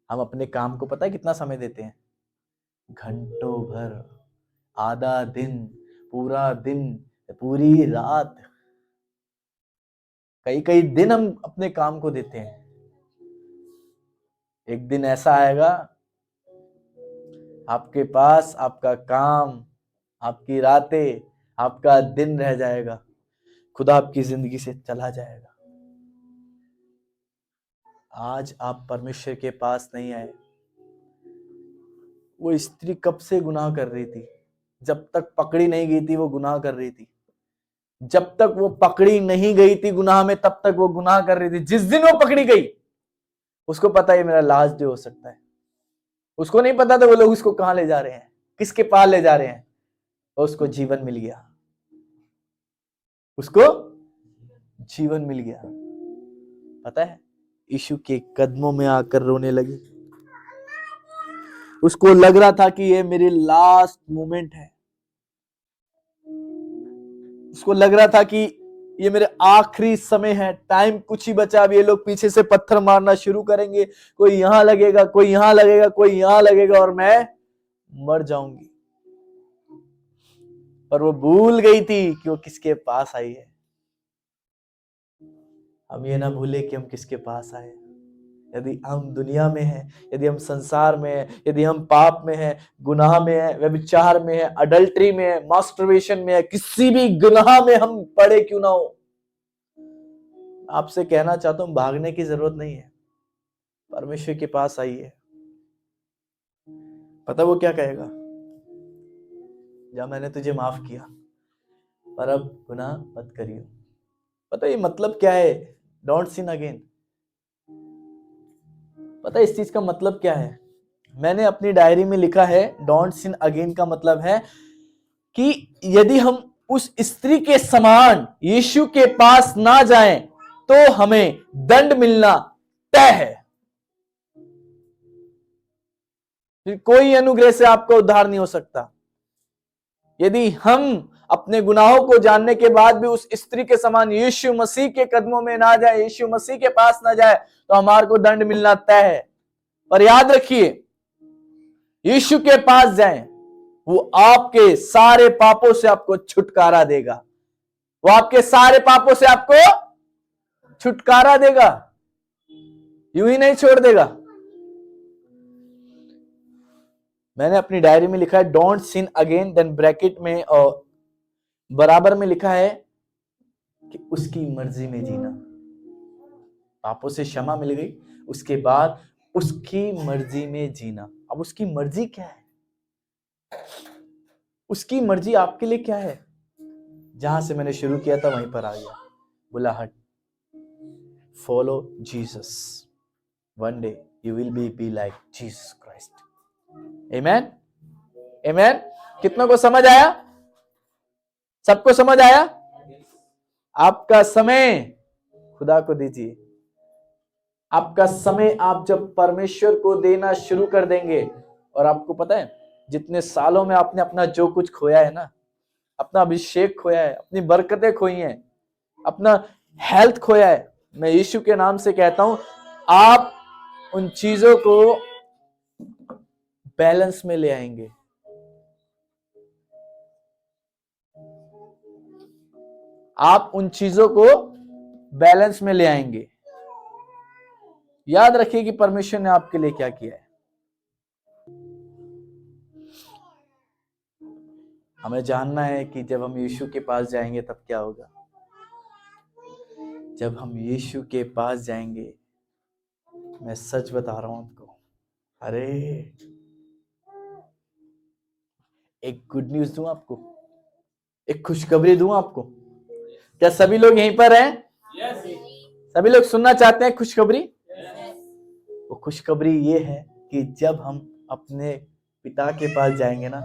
हम अपने काम को पता है कितना समय देते हैं? घंटों भर, आधा दिन, पूरा दिन, पूरी रात, कई कई दिन हम अपने काम को देते हैं। एक दिन ऐसा आएगा आपके पास आपका काम, आपकी रातें, आपका दिन रह जाएगा, खुदा आपकी जिंदगी से चला जाएगा। आज आप परमेश्वर के पास नहीं आए। वो स्त्री कब से गुनाह कर रही थी? जब तक पकड़ी नहीं गई थी वो गुनाह कर रही थी। जब तक वो पकड़ी नहीं गई थी गुनाह में, तब तक वो गुनाह कर रही थी। जिस दिन वो पकड़ी गई उसको पता है मेरा लास्ट डे हो सकता है। उसको नहीं पता था वो लोग उसको कहां ले जा रहे हैं, किसके पास ले जा रहे हैं। और उसको जीवन मिल गया, उसको जीवन मिल गया। पता है, यीशु के कदमों में आकर रोने लगी। उसको लग रहा था कि ये मेरी लास्ट मोमेंट है। उसको लग रहा था कि ये मेरे आखिरी समय है, टाइम कुछ ही बचा। अब ये लोग पीछे से पत्थर मारना शुरू करेंगे, कोई यहां लगेगा, कोई यहां लगेगा, कोई यहां लगेगा और मैं मर जाऊंगी। पर वो भूल गई थी कि वो किसके पास आई है। हम ये ना भूले कि हम किसके पास आए। यदि हम दुनिया में हैं, यदि हम संसार में हैं, यदि हम पाप में हैं, गुनाह में हैं, व्यभिचार में हैं, अडल्ट्री में हैं, मास्टरबेशन में हैं, किसी भी गुनाह में हम पड़े क्यों ना हो, आपसे कहना चाहता हूं भागने की जरूरत नहीं है। परमेश्वर के पास आइए। पता वो क्या कहेगा? जा, मैंने तुझे माफ किया, पर अब गुनाह मत करियो। पता ये मतलब क्या है? Don't sin again. पता इस चीज का मतलब क्या है? मैंने अपनी डायरी में लिखा है, डोंट सिन अगेन का मतलब है कि यदि हम उस स्त्री के समान यीशु के पास ना जाएं तो हमें दंड मिलना तय है। फिर कोई अनुग्रह से आपका उद्धार नहीं हो सकता। यदि हम अपने गुनाहों को जानने के बाद भी उस स्त्री के समान यीशु मसीह के कदमों में ना जाए, यीशु मसीह के पास ना जाए, तो हमारे को दंड मिलना तय है। पर याद रखिए, यीशु के पास जाएं, वो आपके सारे पापों से आपको छुटकारा देगा। वो आपके सारे पापों से आपको छुटकारा देगा, यूं ही नहीं छोड़ देगा। मैंने अपनी डायरी में लिखा है don't sin again, then bracket में और बराबर में लिखा है कि उसकी मर्जी में जीना। पापों से क्षमा मिल गई, उसके बाद उसकी मर्जी में जीना। अब उसकी मर्जी क्या है? उसकी मर्जी आपके लिए क्या है? जहां से मैंने शुरू किया था वहीं पर आ गया। बुलाहट, follow Jesus, one day you will be like Jesus Christ. Amen, amen. कितनों को समझ आया? सबको समझ आया? आपका समय खुदा को दीजिए। आपका समय आप जब परमेश्वर को देना शुरू कर देंगे, और आपको पता है जितने सालों में आपने अपना जो कुछ खोया है ना, अपना अभिषेक खोया है, अपनी बरकतें खोई हैं, अपना हेल्थ खोया है, मैं यीशु के नाम से कहता हूं, आप उन चीजों को बैलेंस में ले आएंगे। आप उन चीजों को बैलेंस में ले आएंगे। याद रखिए कि परमेश्वर ने आपके लिए क्या किया है। हमें जानना है कि जब हम यीशु के पास जाएंगे तब क्या होगा। जब हम यीशु के पास जाएंगे, मैं सच बता रहा हूं आपको, अरे एक गुड न्यूज दूं आपको, एक खुशखबरी दूं आपको। क्या सभी लोग यहीं पर हैं? सभी लोग सुनना चाहते हैं खुशखबरी? वो खुशखबरी ये है कि जब हम अपने पिता के पास जाएंगे ना,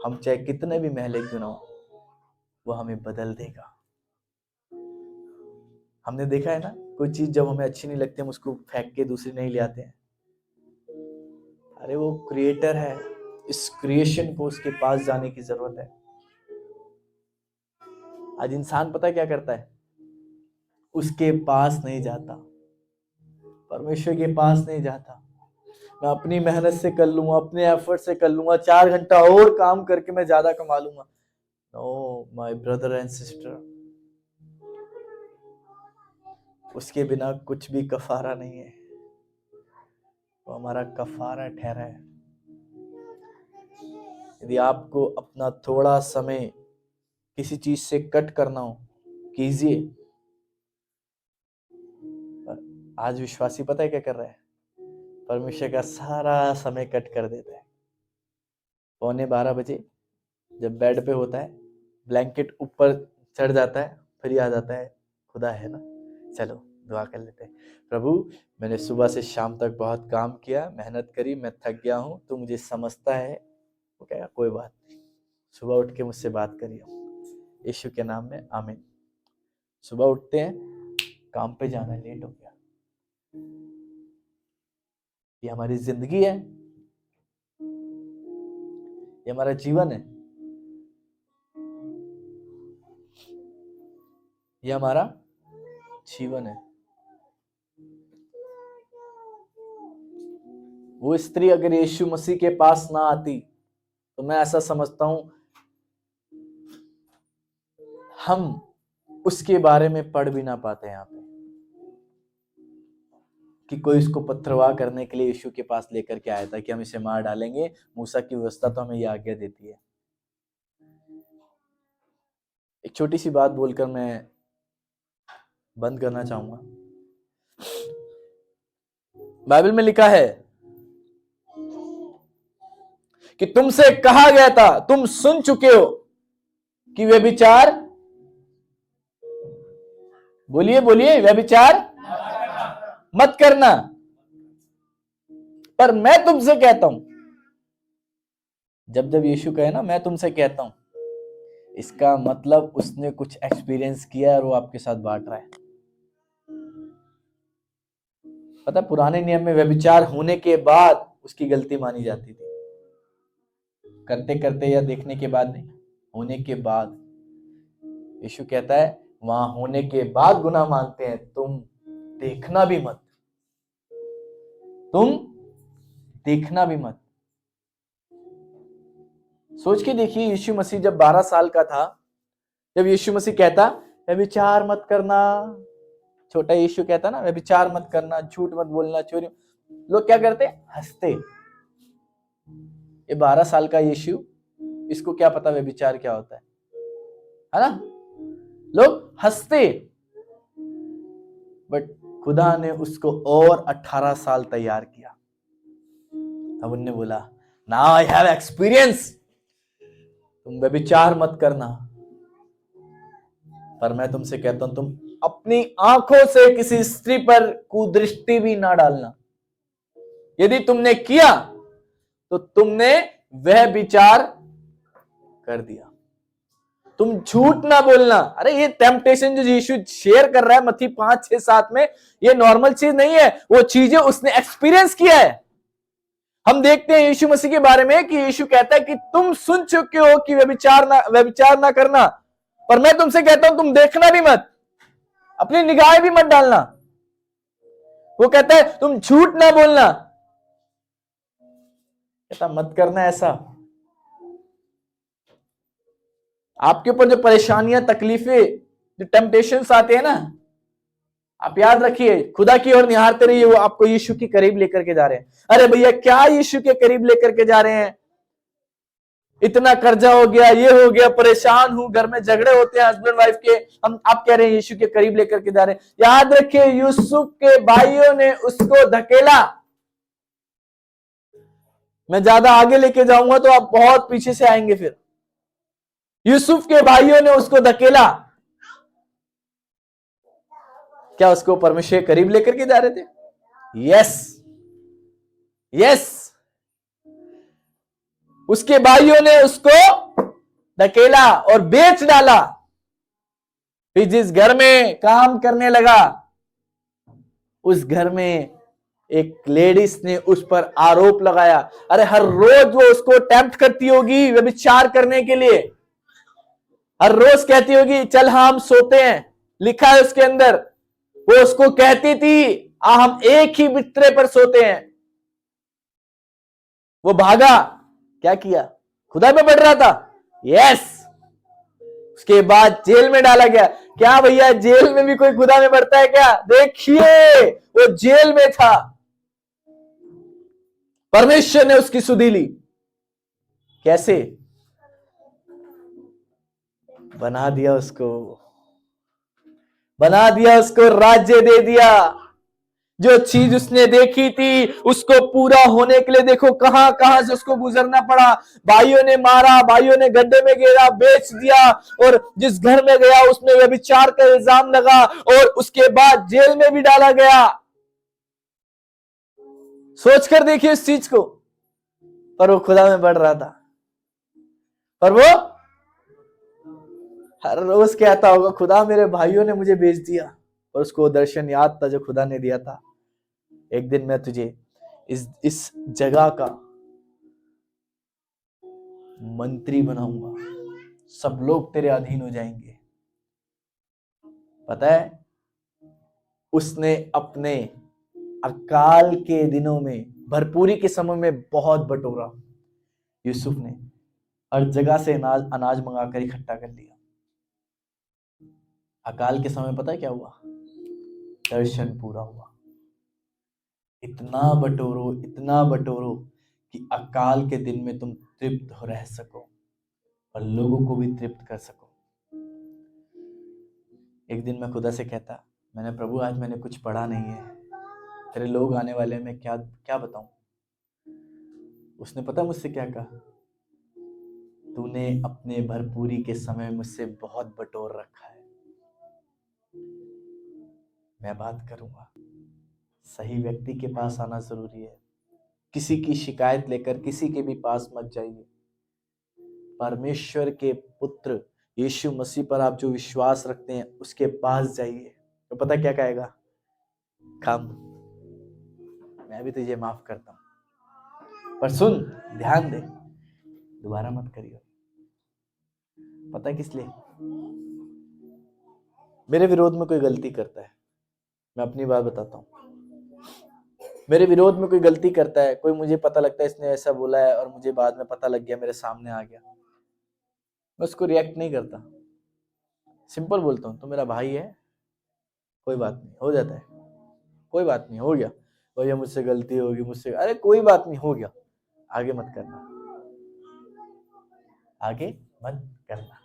हम चाहे कितने भी महले क्यों ना हो, वो हमें बदल देगा। हमने देखा है ना, कोई चीज जब हमें अच्छी नहीं लगती हम उसको फेंक के दूसरी नहीं ले आते हैं। अरे वो क्रिएटर है, इस क्रिएशन को उसके पास जाने की जरूरत है। आज इंसान पता क्या करता है? उसके पास नहीं जाता, परमेश्वर के पास नहीं जाता। मैं अपनी मेहनत से कर लूंगा, अपने एफर्ट से कर लूंगा, 4 घंटा और काम करके मैं ज्यादा कमा लूंगा। No my brother and sister, उसके बिना कुछ भी कफारा नहीं है। वो हमारा कफारा ठहरा है। यदि आपको अपना थोड़ा समय किसी चीज से कट करना हो, कीजिए। आज विश्वासी पता है क्या कर रहा है? परमेश्वर का सारा समय कट कर देता है। 11:15 बजे जब बेड पे होता है, ब्लैंकेट ऊपर चढ़ जाता है, फिर याद आता है खुदा है ना, चलो दुआ कर लेते हैं। प्रभु, मैंने सुबह से शाम तक बहुत काम किया, मेहनत करी, मैं थक गया हूँ, तू मुझे समझता है। वो कहेगा कोई बात नहीं, सुबह उठ के मुझसे बात करिए। यीशु के नाम में आमीन। सुबह उठते हैं, काम पे जाना लेट हो गया, ये हमारी जिंदगी है, ये हमारा जीवन है, ये हमारा जीवन है। वो स्त्री अगर यीशु मसीह के पास ना आती तो मैं ऐसा समझता हूं हम उसके बारे में पढ़ भी ना पाते यहाँ पे कि कोई उसको पत्थरवाह करने के लिए यीशु के पास लेकर के आया था कि हम इसे मार डालेंगे। मूसा की व्यवस्था तो हमें यह आज्ञा देती है। एक छोटी सी बात बोलकर मैं बंद करना चाहूंगा। बाइबल में लिखा है कि तुमसे कहा गया था, तुम सुन चुके हो कि व्यभिचार, बोलिए बोलिए, व्यभिचार मत करना, पर मैं तुमसे कहता हूं। जब जब यीशु कहे ना मैं तुमसे कहता हूं, इसका मतलब उसने कुछ एक्सपीरियंस किया और वो आपके साथ बांट रहा है। पता, पुराने नियम में व्यभिचार होने के बाद उसकी गलती मानी जाती थी, करते करते या देखने के बाद नहीं, होने के बाद। यीशु कहता है वहां होने के बाद गुनाह मानते हैं, तुम देखना भी मत, तुम देखना भी मत। सोच के देखिए, यीशु मसीह जब 12 साल का था, जब यीशु मसीह कहता व्यभिचार मत करना, छोटा यीशु कहता ना व्यभिचार मत करना, झूठ मत बोलना, चोरी, लोग क्या करते, हंसते। ये 12 साल का यीशु, इसको क्या पता व्यभिचार क्या होता है ना? लोग हंसते। बट खुदा ने उसको और 18 साल तैयार किया। अब उन्होंने बोला नाउ आई हैव एक्सपीरियंस, तुम व्यभिचार मत करना, पर मैं तुमसे कहता हूं तुम अपनी आंखों से किसी स्त्री पर कुदृष्टि भी ना डालना। यदि तुमने किया तो तुमने वह विचार कर दिया। तुम झूठ ना बोलना। अरे ये टेम्पटेशन जो यीशु शेयर कर रहा है मत्ती 5, 6, 7 में, ये नॉर्मल चीज नहीं है, वो चीजें उसने एक्सपीरियंस किया है। हम देखते हैं यीशु मसीह के बारे में कि यीशु कहता है कि तुम सुन चुके हो कि व्यभिचार ना करना, पर मैं तुमसे कहता हूं तुम देखना भी मत, अपनी निगाहें भी मत डालना। वो कहता है तुम झूठ ना बोलना, कहता मत करना ऐसा। आपके ऊपर जो परेशानियां, तकलीफें, जो टेम्पटेशंस आते हैं ना, आप याद रखिए खुदा की ओर निहारते रहिए, वो आपको यीशु के करीब लेकर के जा रहे हैं। अरे भैया क्या यीशु के करीब लेकर के जा रहे हैं? इतना कर्जा हो गया, ये हो गया, परेशान हूं, घर में झगड़े होते हैं हस्बैंड वाइफ के, आप कह रहे हैं यीशु के करीब लेकर के जा रहे हैं। याद रखिए यूसुफ के भाइयों ने उसको धकेला। मैं ज्यादा आगे लेके जाऊंगा तो आप बहुत पीछे से आएंगे। फिर यूसुफ के भाइयों ने उसको धकेला। क्या उसको परमेश्वर के करीब लेकर के जा रहे थे? Yes, yes. उसके भाइयों ने उसको धकेला और बेच डाला। फिर जिस घर में काम करने लगा, उस घर में एक लेडीज ने उस पर आरोप लगाया। अरे हर रोज वो उसको टेम्प्ट करती होगी व्यभिचार करने के लिए, हर रोज कहती होगी चल हम सोते हैं, लिखा है उसके अंदर। वो उसको कहती थी हम एक ही बिस्तरे पर सोते हैं। वो भागा, क्या किया? खुदा पे बढ़ रहा था। यस। उसके बाद जेल में डाला गया। क्या भैया जेल में भी कोई खुदा में बढ़ता है क्या? देखिए वो जेल में था, परमेश्वर ने उसकी सुधि ली। कैसे? बना दिया उसको राज्य दे दिया। जो चीज उसने देखी थी उसको पूरा होने के लिए देखो कहां कहां से उसको गुजरना पड़ा। भाइयों ने मारा, भाइयों ने गड्ढे में गिरा, बेच दिया, और जिस घर में गया उसमें व्यभिचार का इल्जाम लगा और उसके बाद जेल में भी डाला गया। सोचकर देखिए इस चीज को। पर वो खुदा में बढ़ रहा था, और वो हर रोज कहता होगा खुदा मेरे भाइयों ने मुझे बेच दिया। और उसको दर्शन याद था जो खुदा ने दिया था, एक दिन मैं तुझे इस जगह का मंत्री बनाऊंगा, सब लोग तेरे अधीन हो जाएंगे। पता है उसने अपने अकाल के दिनों में भरपूरी के समय में बहुत बटोरा। यूसुफ ने हर जगह से अनाज मंगाकर इकट्ठा कर लिया। अकाल के समय पता है क्या हुआ? दर्शन पूरा हुआ। इतना बटोरो कि अकाल के दिन में तुम तृप्त हो रह सको और लोगों को भी तृप्त कर सको। एक दिन मैं खुदा से कहता, मैंने प्रभु आज मैंने कुछ पढ़ा नहीं है, तेरे लोग आने वाले हैं, मैं क्या बताऊं? उसने पता मुझसे क्या कहा? तूने अपने भरपूरी के समय मुझसे बहुत बटोर रखा है, मैं बात करूंगा। सही व्यक्ति के पास आना जरूरी है। किसी की शिकायत लेकर किसी के भी पास मत जाइए। परमेश्वर के पुत्र यीशु मसीह पर आप जो विश्वास रखते हैं उसके पास जाइए, तो पता क्या कहेगा? कम, मैं भी तुझे माफ करता हूं, पर सुन, ध्यान दे, दोबारा मत करियो। पता किस लिए? मेरे विरोध में कोई गलती करता है, मैं अपनी बात बताता हूं, मेरे विरोध में कोई गलती करता है, कोई मुझे पता लगता है इसने ऐसा बोला है और मुझे बाद में पता लग गया, मेरे सामने आ गया, मैं उसको रिएक्ट नहीं करता। सिंपल बोलता हूँ, तो मेरा भाई है, कोई बात नहीं, हो जाता है, कोई बात नहीं, हो गया भैया, मुझसे गलती होगी, मुझसे, अरे कोई बात नहीं, हो गया, आगे मत करना, आगे मत करना।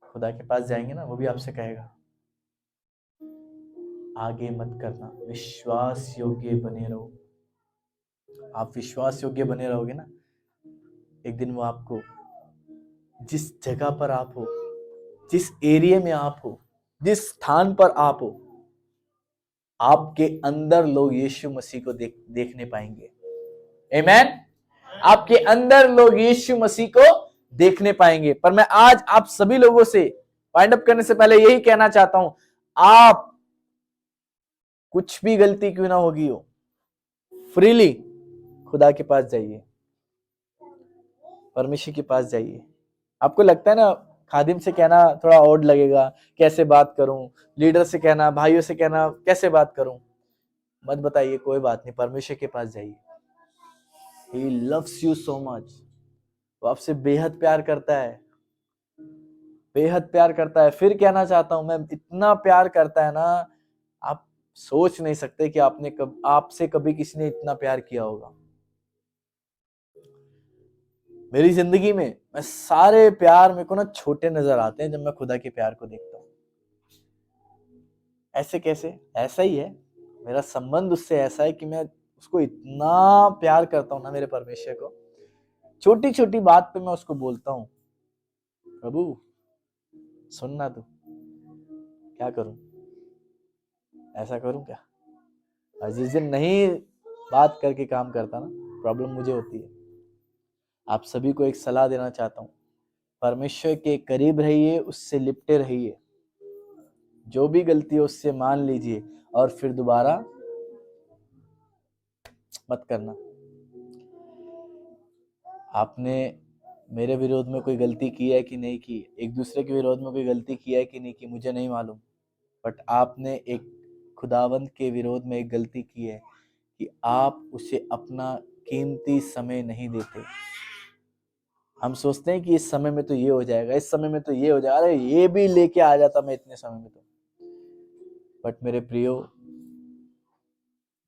खुदा के पास जाएंगे ना, वो भी आपसे कहेगा आगे मत करना, विश्वास योग्य बने रहो। आप विश्वास योग्य बने रहोगे ना, एक दिन वो आपको जिस जगह पर आप हो, जिस एरिया में आप हो, जिस स्थान पर आप हो, आपके अंदर लोग यीशु मसीह को देखने पाएंगे। आमीन। आपके अंदर लोग यीशु मसीह को देखने पाएंगे। पर मैं आज आप सभी लोगों से वाइंड अप करने से पहले यही कहना चाहता हूं, आप कुछ भी गलती क्यों ना होगी हो, फ्रीली खुदा के पास जाइए, परमेश्वर के पास जाइए। आपको लगता है ना खादिम से कहना थोड़ा ऑड लगेगा, कैसे बात करूं, लीडर से कहना, भाइयों से कहना कैसे बात करूं, मत बताइए, कोई बात नहीं, परमेश्वर के पास जाइए। He loves you so much। वो आपसे बेहद प्यार करता है, बेहद प्यार करता है। फिर कहना चाहता हूं मैं, इतना प्यार करता है ना, आप सोच नहीं सकते कि आपसे कभी किसी ने इतना प्यार किया होगा। मेरी जिंदगी में मैं सारे प्यार मेरे को ना छोटे नजर आते हैं जब मैं खुदा के प्यार को देखता हूँ। ऐसे कैसे? ऐसा ही है, मेरा संबंध उससे ऐसा है कि मैं उसको इतना प्यार करता हूँ ना, मेरे परमेश्वर को। छोटी छोटी बात पे मैं उसको बोलता हूँ, प्रभु सुनना, तू क्या करूं, ऐसा करूं क्या? और जिस दिन नहीं बात करके काम करता ना, प्रॉब्लम मुझे होती है। आप सभी को एक सलाह देना चाहता हूं, परमेश्वर के करीब रहिए, उससे लिपटे रहिए, जो भी गलती हो उससे मान लीजिए और फिर दोबारा मत करना। आपने मेरे विरोध में कोई गलती की है कि नहीं की, एक दूसरे के विरोध में कोई गलती की है कि नहीं की, मुझे नहीं मालूम, बट आपने एक खुदावंत के विरोध में एक गलती की है कि आप उसे अपना कीमती समय नहीं देते। हम सोचते हैं कि इस समय में तो ये हो जाएगा, इस समय में तो ये हो जाएगा, अरे ये भी लेके आ जाता मैं इतने समय में तो। बट मेरे प्रियो,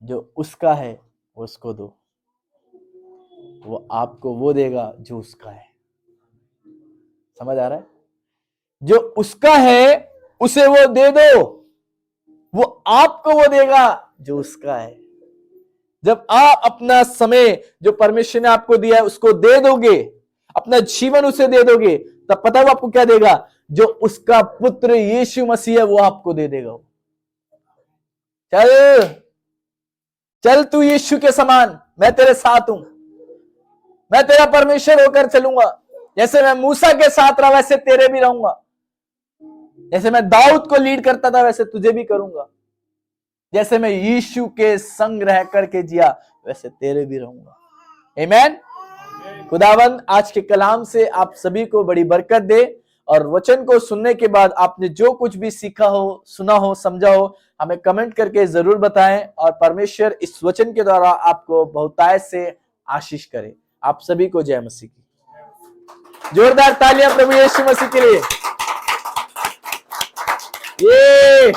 जो उसका है वो उसको दो, वो आपको वो देगा जो उसका है। समझ आ रहा है? जो उसका है उसे वो दे दो, वो आपको वो देगा जो उसका है। जब आप अपना समय जो परमेश्वर ने आपको दिया है उसको दे दोगे, अपना जीवन उसे दे दोगे, तब पता है वो आपको क्या देगा? जो उसका पुत्र यीशु मसीह है वो आपको दे देगा। चल चल तू यीशु के समान, मैं तेरे साथ हूं, मैं तेरा परमेश्वर होकर चलूंगा। जैसे मैं मूसा के साथ रहा वैसे तेरे भी रहूंगा, जैसे मैं दाऊद को लीड करता था वैसे तुझे भी करूंगा, जैसे मैं यीशु के संग रह करके जिया वैसे तेरे भी रहूंगा। आमीन। खुदावंद आज के कलाम से आप सभी को बड़ी बरकत दे और वचन को सुनने के बाद आपने जो कुछ भी सीखा हो, सुना हो, समझा हो, हमें कमेंट करके जरूर बताएं और परमेश्वर इस वचन के द्वारा आपको बहुतायत से आशीष करे। आप सभी को जय मसीह की। जोरदार तालियां प्रभु यीशु मसीह के लिए। ये